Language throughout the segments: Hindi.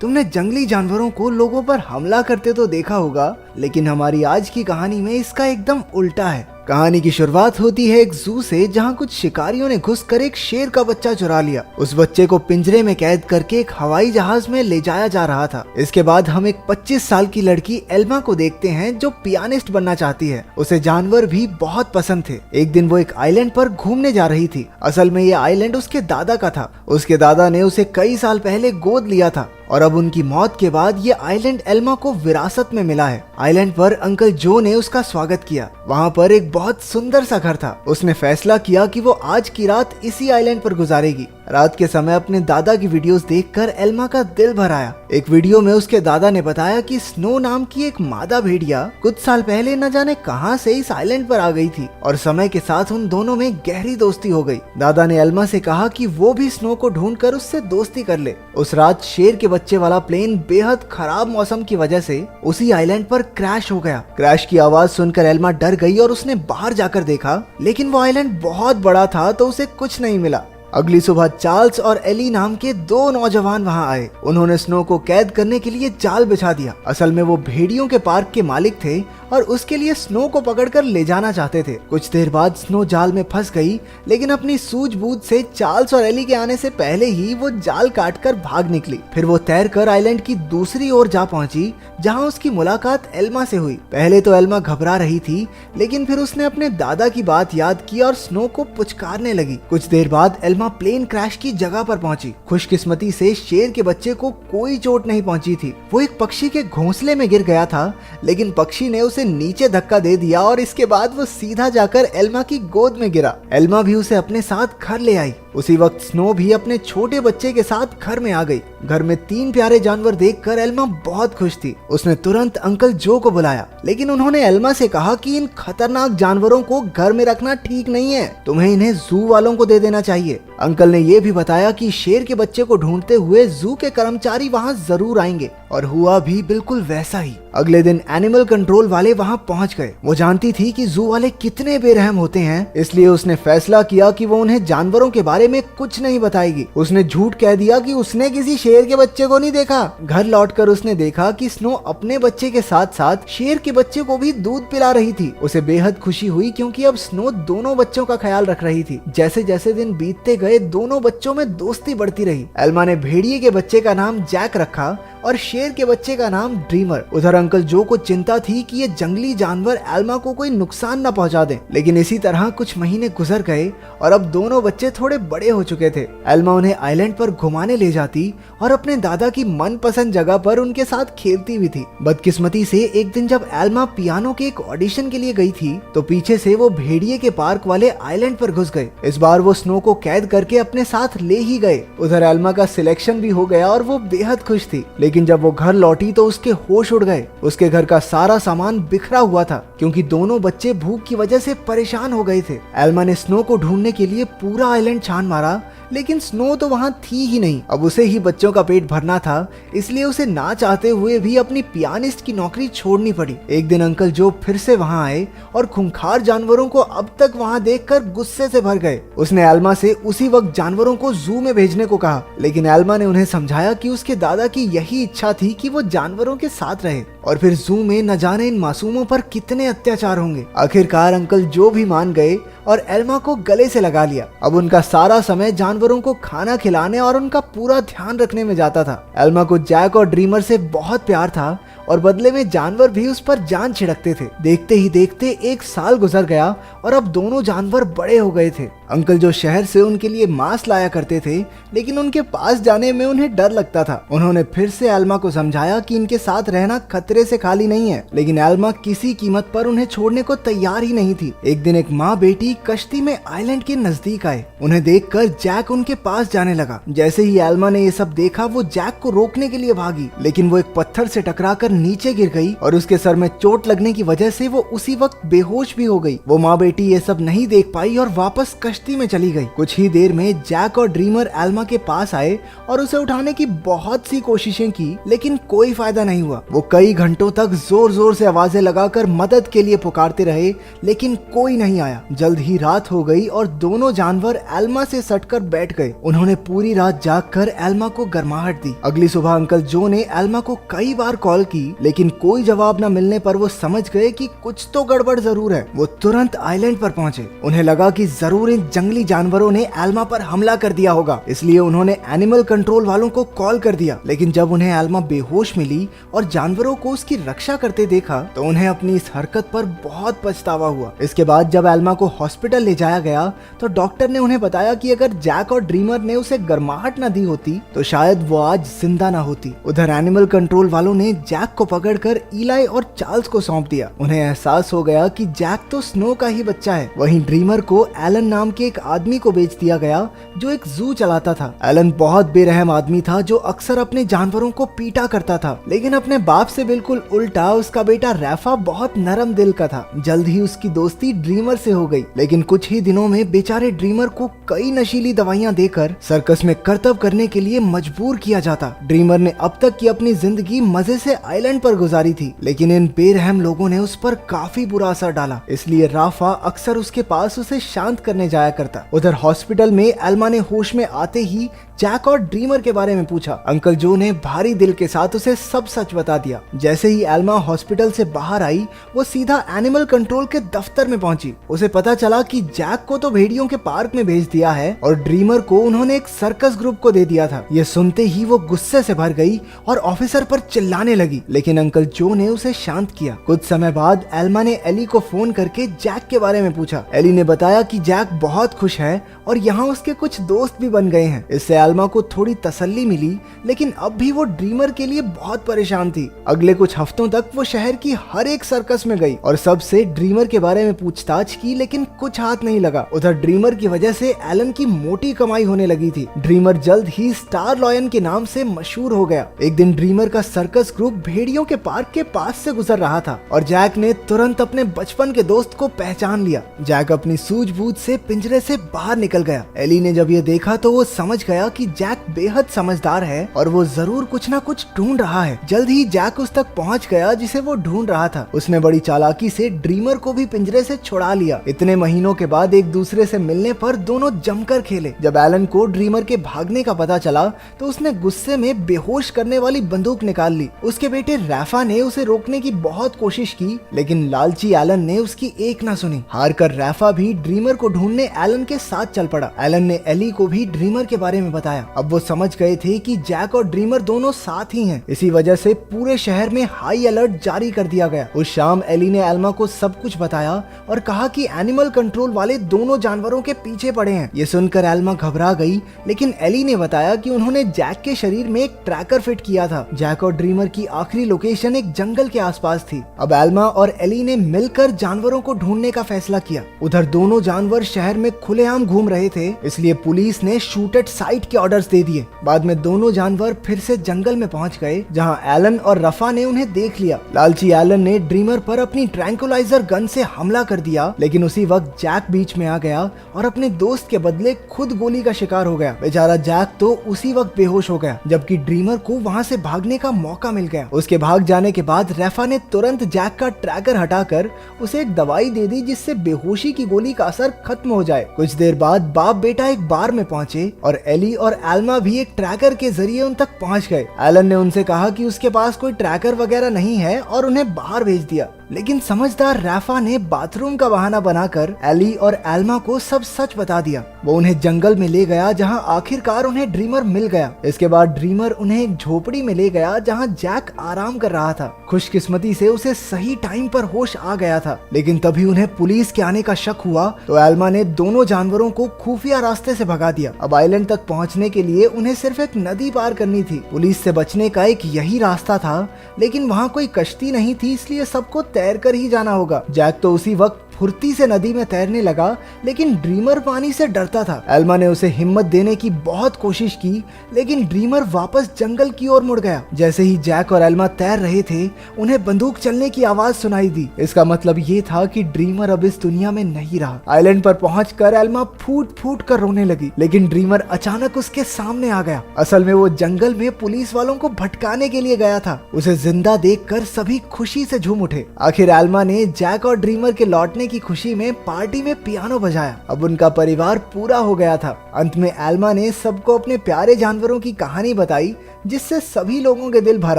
तुमने जंगली जानवरों को लोगों पर हमला करते तो देखा होगा, लेकिन हमारी आज की कहानी में इसका एकदम उल्टा है। कहानी की शुरुआत होती है एक जू से, जहां कुछ शिकारियों ने घुसकर एक शेर का बच्चा चुरा लिया। उस बच्चे को पिंजरे में कैद करके एक हवाई जहाज में ले जाया जा रहा था। इसके बाद हम एक 25 साल की लड़की एल्मा को देखते हैं, जो पियानिस्ट बनना चाहती है। उसे जानवर भी बहुत पसंद थे। एक दिन वो एक आइलैंड पर घूमने जा रही थी। असल में ये आइलैंड उसके दादा का था। उसके दादा ने उसे कई साल पहले गोद लिया था और अब उनकी मौत के बाद ये आइलैंड एल्मा को विरासत में मिला है। आइलैंड पर अंकल जो ने उसका स्वागत किया। वहाँ पर एक बहुत सुंदर सा घर था। उसने फैसला किया कि वो आज की रात इसी आइलैंड पर गुजारेगी। रात के समय अपने दादा की वीडियोस देखकर एल्मा का दिल भर आया। एक वीडियो में उसके दादा ने बताया कि स्नो नाम की एक मादा भेड़िया कुछ साल पहले न जाने कहां से इस आइलैंड पर आ गई थी और समय के साथ उन दोनों में गहरी दोस्ती हो गई। दादा ने एल्मा से कहा कि वो भी स्नो को ढूंढकर उससे दोस्ती कर ले। उस रात शेर के बच्चे वाला प्लेन बेहद खराब मौसम की वजह से उसी आइलैंड पर क्रैश हो गया। क्रैश की आवाज सुनकर एल्मा डर गई और उसने बाहर जाकर देखा, लेकिन वो आइलैंड बहुत बड़ा था तो उसे कुछ नहीं मिला। अगली सुबह चार्ल्स और एली नाम के दो नौजवान वहां आए। उन्होंने स्नो को कैद करने के लिए जाल बिछा दिया। असल में वो भेड़ियों के पार्क के मालिक थे और उसके लिए स्नो को पकड़कर ले जाना चाहते थे। कुछ देर बाद स्नो जाल में फंस गई, लेकिन अपनी सूझबूझ से चार्ल्स और एली के आने से पहले ही वो जाल काटकर भाग निकली। फिर वो तैरकर आइलैंड की दूसरी ओर जा पहुंची, जहां उसकी मुलाकात एल्मा से हुई। पहले तो एल्मा घबरा रही थी, लेकिन फिर उसने अपने दादा की बात याद की और स्नो को पुचकारने लगी। कुछ देर बाद एल्मा प्लेन क्रैश की जगह पर पहुंची। खुशकिस्मती से शेर के बच्चे को कोई चोट नहीं पहुंची थी। वो एक पक्षी के घोंसले में गिर गया था, लेकिन पक्षी ने उसे नीचे धक्का दे दिया और इसके बाद वो सीधा जाकर एल्मा की गोद में गिरा। एल्मा भी उसे अपने साथ घर ले आई। उसी वक्त स्नो भी अपने छोटे बच्चे के साथ घर में आ गई। घर में 3 प्यारे जानवर देखकर एल्मा बहुत खुश थी। उसने तुरंत अंकल जो को बुलाया, लेकिन उन्होंने एल्मा से कहा कि इन खतरनाक जानवरों को घर में रखना ठीक नहीं है, तुम्हें इन्हें जू वालों को दे देना चाहिए। अंकल ने ये भी बताया कि शेर के बच्चे को ढूंढते हुए जू के कर्मचारी वहाँ जरूर आएंगे, और हुआ भी बिल्कुल वैसा ही। अगले दिन एनिमल कंट्रोल वाले वहाँ पहुँच गए। वो जानती थी कि जू वाले कितने बेरहम होते हैं, इसलिए उसने फैसला किया कि वो उन्हें जानवरों के बारे में कुछ नहीं बताएगी। उसने झूठ कह दिया कि उसने किसी शेर के बच्चे को नहीं देखा। घर लौटकर उसने देखा कि स्नो अपने बच्चे के साथ साथ शेर के बच्चे को भी दूध पिला रही थी। उसे बेहद खुशी हुई, क्योंकि अब स्नो दोनों बच्चों का ख्याल रख रही थी। जैसे जैसे दिन बीतते गए, दोनों बच्चों में दोस्ती बढ़ती रही। एल्मा ने भेड़िए के बच्चे का नाम जैक रखा और शेर के बच्चे का नाम ड्रीमर। उधर अंकल जो को चिंता थी कि ये जंगली जानवर एल्मा को कोई नुकसान न पहुंचा दें। लेकिन इसी तरह कुछ महीने गुजर गए और अब दोनों बच्चे थोड़े बड़े हो चुके थे। एल्मा उन्हें आइलैंड पर घुमाने ले जाती और अपने दादा की मनपसंद जगह पर उनके साथ खेलती भी थी। बदकिस्मती से एक दिन जब एल्मा पियानो के एक ऑडिशन के लिए गई थी, तो पीछे से वो भेड़िए के पार्क वाले आइलैंड पर घुस गए। इस बार वो स्नो को कैद करके अपने साथ ले ही गए। उधर एल्मा का सिलेक्शन भी हो गया और वो बेहद खुश थी। लेकिन जब वो घर लौटी तो उसके होश उड़ गए। उसके घर का सारा सामान बिखरा हुआ था, क्योंकि दोनों बच्चे भूख की वजह से परेशान हो गए थे। एल्मा ने स्नो को ढूंढने के लिए पूरा आइलैंड छान मारा, लेकिन स्नो तो वहाँ थी ही नहीं। अब उसे ही बच्चों का पेट भरना था, इसलिए उसे ना चाहते हुए भी अपनी पियानिस्ट की नौकरी छोड़नी पड़ी। एक दिन अंकल जो फिर से वहाँ आए और खूंखार जानवरों को अब तक वहाँ देखकर गुस्से से भर गए। उसने एल्मा से उसी वक्त जानवरों को जू में भेजने को कहा, लेकिन एल्मा ने उन्हें समझाया कि उसके दादा की यही इच्छा थी कि वो जानवरों के साथ रहे, और फिर जू में न जाने इन मासूमों पर कितने अत्याचार होंगे। आखिरकार अंकल जो भी मान गए और एल्मा को गले से लगा लिया। अब उनका सारा समय जानवरों को खाना खिलाने और उनका पूरा ध्यान रखने में जाता था। एल्मा को जैक और ड्रीमर से बहुत प्यार था और बदले में जानवर भी उस पर जान छिड़कते थे। देखते ही देखते 1 साल गुजर गया और अब दोनों जानवर बड़े हो गए थे। अंकल जो शहर से उनके लिए मांस लाया करते थे, लेकिन उनके पास जाने में उन्हें डर लगता था। उन्होंने फिर से एल्मा को समझाया कि इनके साथ रहना खतरे से खाली नहीं है, लेकिन एल्मा किसी कीमत पर उन्हें छोड़ने को तैयार ही नहीं थी। एक दिन एक माँ बेटी कश्ती में आइलैंड के नजदीक आए। उन्हें देखकर जैक उनके पास जाने लगा। जैसे ही एल्मा ने ये सब देखा, वो जैक को रोकने के लिए भागी, लेकिन वो एक पत्थर से टकराकर नीचे गिर गई और उसके सर में चोट लगने की वजह से वो उसी वक्त बेहोश भी हो गई। वो माँ बेटी ये सब नहीं देख पाई और वापस कश्ती में चली गई। कुछ ही देर में जैक और ड्रीमर एल्मा के पास आए और उसे उठाने की बहुत सी कोशिशें की, लेकिन कोई फायदा नहीं हुआ। वो कई घंटों तक जोर जोर से आवाजें लगाकर मदद के लिए पुकारते रहे, लेकिन कोई नहीं आया। जल्द ही रात हो गई और दोनों जानवर एल्मा से सटकर बैठ गए। उन्होंने पूरी रात जागकर एल्मा को गर्माहट दी। अगली सुबह अंकल जो ने एल्मा को कई बार कॉल की, लेकिन कोई जवाब न मिलने पर वो समझ गए कि कुछ तो गड़बड़ जरूर है। वो तुरंत आइलैंड पर पहुंचे। उन्हें लगा कि जरूर इन जंगली जानवरों ने एल्मा पर हमला कर दिया होगा, इसलिए उन्होंने एनिमल कंट्रोल वालों को कॉल कर दिया। लेकिन जब उन्हें एल्मा बेहोश मिली और जानवरों को उसकी रक्षा करते देखा तो उन्हें अपनी इस हरकत पर बहुत पछतावा हुआ। इसके बाद जब एल्मा को हॉस्पिटल ले जाया गया तो डॉक्टर ने उन्हें बताया कि अगर जैक और ड्रीमर ने उसे गर्माहट न दी होती तो शायद वो आज जिंदा न होती। उधर एनिमल कंट्रोल वालों ने जैक को पकड़कर इलाई और चार्ल्स को सौंप दिया। उन्हें एहसास हो गया कि जैक तो स्नो का ही बच्चा है। वहीं ड्रीमर को एलन नाम के एक आदमी को बेच दिया गया जो एक जू चलाता था। एलन बहुत बेरहम आदमी था जो अक्सर अपने जानवरों को पीटा करता था, लेकिन अपने बाप से बिल्कुल उल्टा उसका बेटा रैफा बहुत नरम दिल का था। जल्द ही उसकी दोस्ती ड्रीमर से हो गई, लेकिन कुछ ही दिनों में बेचारे ड्रीमर को कई नशीली दवाइयां देकर सर्कस में करतब करने के लिए मजबूर किया जाता। ड्रीमर ने अब तक की अपनी जिंदगी मजे से आइलैंड पर गुजारी थी, लेकिन इन बेरहम लोगों ने उस पर काफी बुरा असर डाला। इसलिए राफा अक्सर उसके पास उसे शांत करने जाया करता। उधर हॉस्पिटल में एल्मा ने होश में आते ही जैक और ड्रीमर के बारे में पूछा। अंकल जो ने भारी दिल के साथ उसे सब सच बता दिया। जैसे ही एल्मा हॉस्पिटल से बाहर आई वो सीधा एनिमल कंट्रोल के दफ्तर में पहुंची। उसे पता चला कि जैक को तो भेड़ियों के पार्क में भेज दिया है और ड्रीमर को उन्होंने एक सर्कस ग्रुप को दे दिया था। ये सुनते ही वो गुस्से से भर गई और ऑफिसर पर चिल्लाने लगी, लेकिन अंकल जो ने उसे शांत किया। कुछ समय बाद एल्मा ने एली को फोन करके जैक के बारे में पूछा। एली ने बताया कि जैक बहुत खुश है और यहाँ उसके कुछ दोस्त भी बन गए हैं। इससे एल्मा को थोड़ी तसल्ली मिली, लेकिन अब भी वो ड्रीमर के लिए बहुत परेशान थी। अगले कुछ हफ्तों तक वो शहर की हर एक सर्कस में गई और सबसे ड्रीमर के बारे में पूछताछ की, लेकिन कुछ हाथ नहीं लगा। उधर ड्रीमर की वजह से एलन की मोटी कमाई होने लगी थी। ड्रीमर जल्द ही स्टार लॉयन के नाम से मशहूर हो गया। एक दिन ड्रीमर का सर्कस ग्रुप भेड़ियों के पार्क के पास से गुजर रहा था और जैक ने तुरंत अपने बचपन के दोस्त को पहचान लिया। जैक अपनी सूझबूझ से पिंजरे से बाहर निकल गया। एली ने जब ये देखा तो वो समझ गया कि जैक बेहद समझदार है और वो जरूर कुछ ना कुछ ढूंढ रहा है। जल्द ही जैक उस तक पहुंच गया जिसे वो ढूंढ रहा था। उसने बड़ी चालाकी से ड्रीमर को भी पिंजरे से छुड़ा लिया। इतने महीनों के बाद एक दूसरे से मिलने पर दोनों जमकर खेले। जब एलन को ड्रीमर के भागने का पता चला तो उसने गुस्से में बेहोश करने वाली बंदूक निकाल ली। उसके बेटे रैफा ने उसे रोकने की बहुत कोशिश की, लेकिन लालची एलन ने उसकी एक ना सुनी। हार कर रैफा भी ड्रीमर को ढूंढने एलन के साथ चल पड़ा। एलन ने एली को भी ड्रीमर के बारे में बताया। अब वो समझ गए थे कि जैक और ड्रीमर दोनों साथ ही हैं। इसी वजह से पूरे शहर में हाई अलर्ट जारी कर दिया गया। उस शाम एली ने एल्मा को सब कुछ बताया और कहा कि एनिमल कंट्रोल वाले दोनों जानवरों के पीछे पड़े हैं। ये सुनकर एल्मा घबरा गई, लेकिन एली ने बताया कि उन्होंने जैक के शरीर में एक ट्रैकर फिट किया था। जैक और ड्रीमर की आखिरी लोकेशन एक जंगल के आसपास थी। अब एल्मा और एली ने मिलकर जानवरों को ढूंढने का फैसला किया। उधर दोनों जानवर शहर में खुलेआम घूम रहे थे, इसलिए पुलिस ने शूट एट साइट के ऑर्डर्स दे दिए। बाद में दोनों जानवर फिर से जंगल में पहुंच गए, जहां एलन और रफा ने उन्हें देख लिया। लालची एलन ने ड्रीमर पर अपनी ट्रैंकुलाइजर गन से हमला कर दिया, लेकिन उसी वक्त जैक बीच में आ गया और अपने दोस्त के बदले खुद गोली का शिकार हो गया। बेचारा जैक तो उसी वक्त बेहोश हो गया, जबकि ड्रीमर को वहां से भागने का मौका मिल गया। उसके भाग जाने के बाद रफा ने तुरंत जैक का ट्रैकर हटाकर उसे एक दवाई दे दी, जिससे बेहोशी की गोली का असर खत्म हो जाए। कुछ देर बाद बाप बेटा एक बार में पहुंचे और एली और एल्मा भी एक ट्रैकर के जरिए उन तक पहुंच गए। एलन ने उनसे कहा कि उसके पास कोई ट्रैकर वगैरह नहीं है और उन्हें बाहर भेज दिया, लेकिन समझदार रैफा ने बाथरूम का बहाना बनाकर एली और एल्मा को सब सच बता दिया। वो उन्हें जंगल में ले गया, जहां आखिरकार उन्हें ड्रीमर मिल गया। इसके बाद ड्रीमर उन्हें एक झोपड़ी में ले गया, जहां जैक आराम कर रहा था। खुशकिस्मती से उसे सही टाइम पर होश आ गया था, लेकिन तभी उन्हें पुलिस के आने का शक हुआ तो एल्मा ने दोनों जानवरों को खुफिया रास्ते से भगा दिया। अब आइलैंड तक पहुंचने के लिए उन्हें सिर्फ एक नदी पार करनी थी। पुलिस से बचने का एक यही रास्ता था, लेकिन वहाँ कोई कश्ती नहीं थी, इसलिए सबको तैर कर ही जाना होगा। जैक तो उसी वक्त फुर्ती से नदी में तैरने लगा, लेकिन ड्रीमर पानी से डरता था। एल्मा ने उसे हिम्मत देने की बहुत कोशिश की, लेकिन ड्रीमर वापस जंगल की ओर मुड़ गया। जैसे ही जैक और एल्मा तैर रहे थे, उन्हें बंदूक चलने की आवाज सुनाई दी। इसका मतलब ये था कि ड्रीमर अब इस दुनिया में नहीं रहा। आइलैंड पर पहुंचकर एल्मा फूट फूट कर रोने लगी, लेकिन ड्रीमर अचानक उसके सामने आ गया। असल में वो जंगल में पुलिस वालों को भटकाने के लिए गया था। उसे जिंदा देखकर सभी खुशी से झूम उठे। आखिर एल्मा ने जैक और ड्रीमर के लौटने की खुशी में पार्टी में पियानो बजाया। अब उनका परिवार पूरा हो गया था। अंत में एल्मा ने सबको अपने प्यारे जानवरों की कहानी बताई, जिससे सभी लोगों के दिल भर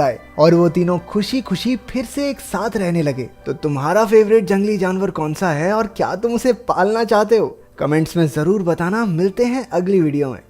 आए और वो तीनों खुशी खुशी फिर से एक साथ रहने लगे। तो तुम्हारा फेवरेट जंगली जानवर कौन सा है और क्या तुम उसे पालना चाहते हो? कमेंट्स में जरूर बताना। मिलते हैं अगली वीडियो में।